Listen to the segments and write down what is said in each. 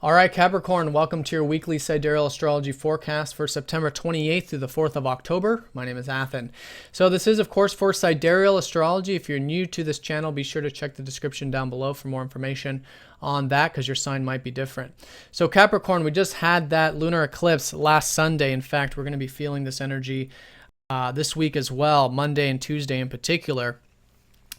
All right, Capricorn, welcome to your weekly Sidereal Astrology forecast for September 28th through the 4th of October. My name is Athen. So this is, of course, for Sidereal Astrology. If you're new to this channel, be sure to check the description down below for more information on that because your sign might be different. So Capricorn, we just had that lunar eclipse last Sunday. In fact, we're going to be feeling this energy this week as well, Monday and Tuesday in particular.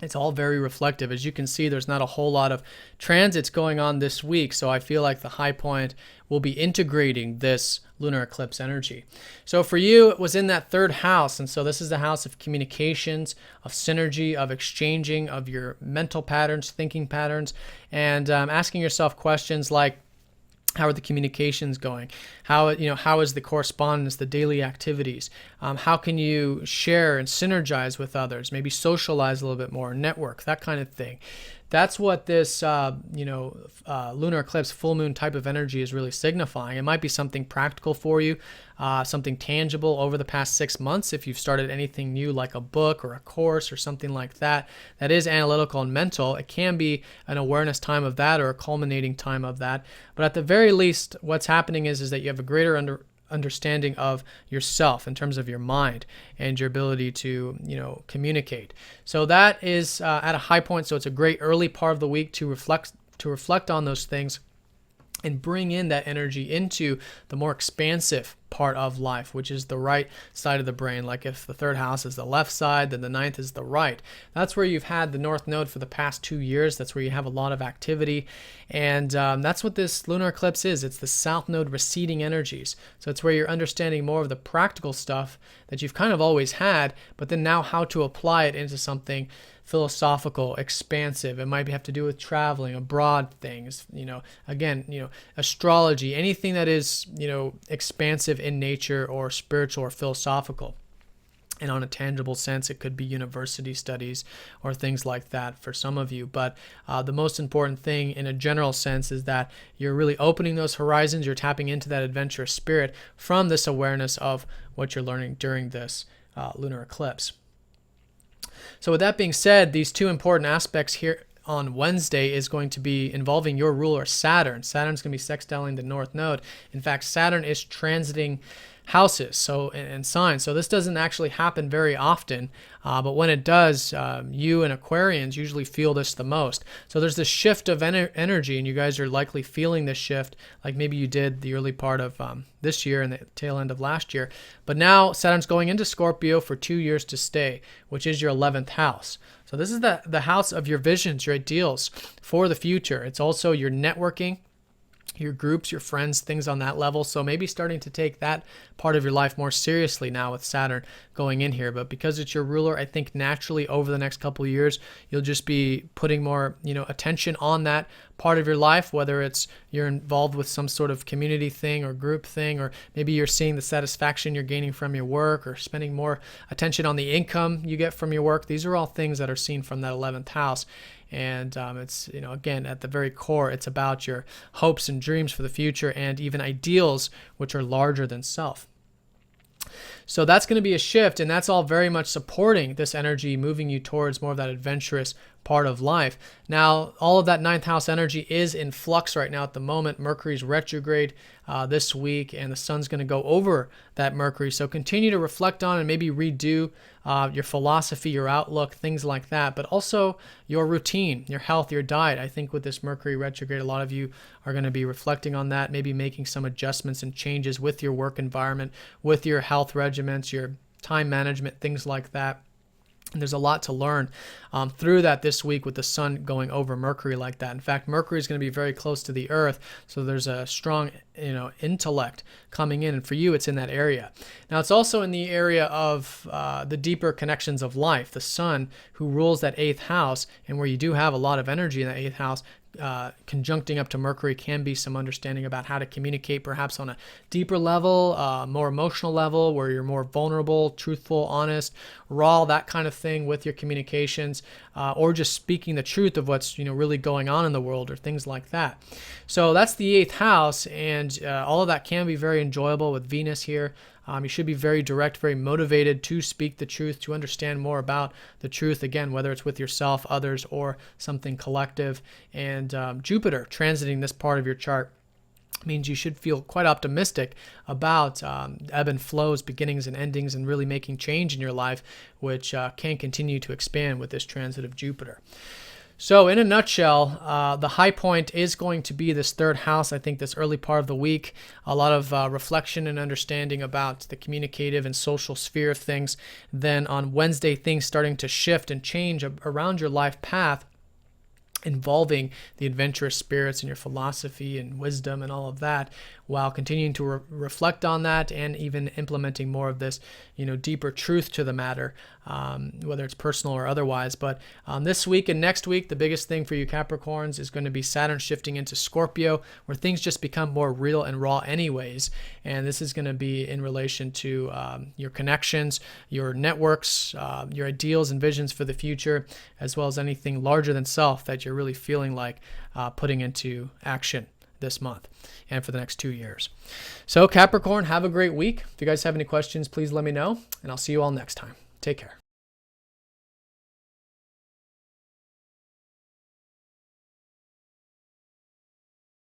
It's all very reflective. As you can see, there's not a whole lot of transits going on this week, so I feel like the high point will be integrating this lunar eclipse energy. So for you, it was in that third house, and so this is the house of communications, of synergy, of exchanging, of your mental patterns, thinking patterns, and asking yourself questions like, how are the communications going? How is the correspondence, the daily activities? How can you share and synergize with others? Maybe socialize a little bit more, network, that kind of thing. That's what this lunar eclipse, full moon type of energy is really signifying. It might be something practical for you, something tangible over the past 6 months. If you've started anything new like a book or a course or something like that, that is analytical and mental, it can be an awareness time of that or a culminating time of that. But at the very least, what's happening is that you have a greater understanding of yourself in terms of your mind and your ability to communicate. So that is at a high point. So it's a great early part of the week to reflect on those things and bring in that energy into the more expansive part of life, which is the right side of the brain. Like if the third house is the left side, then the ninth is the right. That's where you've had the North Node for the past 2 years. That's where you have a lot of activity. And that's what this lunar eclipse is. It's the South Node receding energies. So it's where you're understanding more of the practical stuff that you've kind of always had, but then now how to apply it into something philosophical, expansive. It might have to do with traveling, abroad things, astrology, anything that is, expansive in nature or spiritual or philosophical. And on a tangible sense, it could be university studies or things like that for some of you. But the most important thing in a general sense is that you're really opening those horizons. You're tapping into that adventurous spirit from this awareness of what you're learning during this lunar eclipse. So with that being said, these two important aspects here on Wednesday is going to be involving your ruler, Saturn. Saturn's going to be sextiling the North Node. In fact, Saturn is transiting houses and signs. So this doesn't actually happen very often, but when it does, you and Aquarians usually feel this the most. So there's this shift of energy, and you guys are likely feeling this shift like maybe you did the early part of this year and the tail end of last year. But now Saturn's going into Scorpio for 2 years to stay, which is your 11th house. So this is the house of your visions, your ideals for the future. It's also your networking, your groups, your friends, things on that level. So maybe starting to take that part of your life more seriously now with Saturn going in here. But because it's your ruler, I think naturally over the next couple of years, you'll just be putting more, attention on that part of your life, whether it's you're involved with some sort of community thing or group thing, or maybe you're seeing the satisfaction you're gaining from your work or spending more attention on the income you get from your work. These are all things that are seen from that 11th house. And it's, again, at the very core, it's about your hopes and dreams for the future and even ideals which are larger than self. So that's going to be a shift, and that's all very much supporting this energy, moving you towards more of that adventurous part of life. Now, all of that ninth house energy is in flux right now at the moment. Mercury's retrograde this week, and the sun's going to go over that Mercury. So continue to reflect on and maybe redo your philosophy, your outlook, things like that, but also your routine, your health, your diet. I think with this Mercury retrograde, a lot of you are going to be reflecting on that, maybe making some adjustments and changes with your work environment, with your health regimens, your time management, things like that. And there's a lot to learn through that this week with the sun going over Mercury like that. In fact, Mercury is going to be very close to the Earth, so there's a strong, intellect coming in, and for you, it's in that area. Now, it's also in the area of the deeper connections of life. The sun, who rules that 8th house, and where you do have a lot of energy in that 8th house, conjuncting up to Mercury can be some understanding about how to communicate perhaps on a deeper level, more emotional level, where you're more vulnerable, truthful, honest, raw, that kind of thing with your communications, or just speaking the truth of what's really going on in the world or things like that. So that's the 8th house, and all of that can be very enjoyable with Venus here. You should be very direct, very motivated to speak the truth, to understand more about the truth, again, whether it's with yourself, others, or something collective. And Jupiter transiting this part of your chart means you should feel quite optimistic about ebb and flows, beginnings and endings, and really making change in your life, which can continue to expand with this transit of Jupiter. So in a nutshell, the high point is going to be this third house. I think this early part of the week, a lot of reflection and understanding about the communicative and social sphere of things. Then on Wednesday, things starting to shift and change around your life path, involving the adventurous spirits and your philosophy and wisdom and all of that, while continuing to reflect on that and even implementing more of this, deeper truth to the matter, whether it's personal or otherwise. But this week and next week, the biggest thing for you Capricorns is going to be Saturn shifting into Scorpio, where things just become more real and raw anyways. And this is going to be in relation to your connections, your networks, your ideals and visions for the future, as well as anything larger than self that you're really feeling like putting into action this month and for the next 2 years. So Capricorn, have a great week. If you guys have any questions, please let me know, and I'll see you all next time. Take care.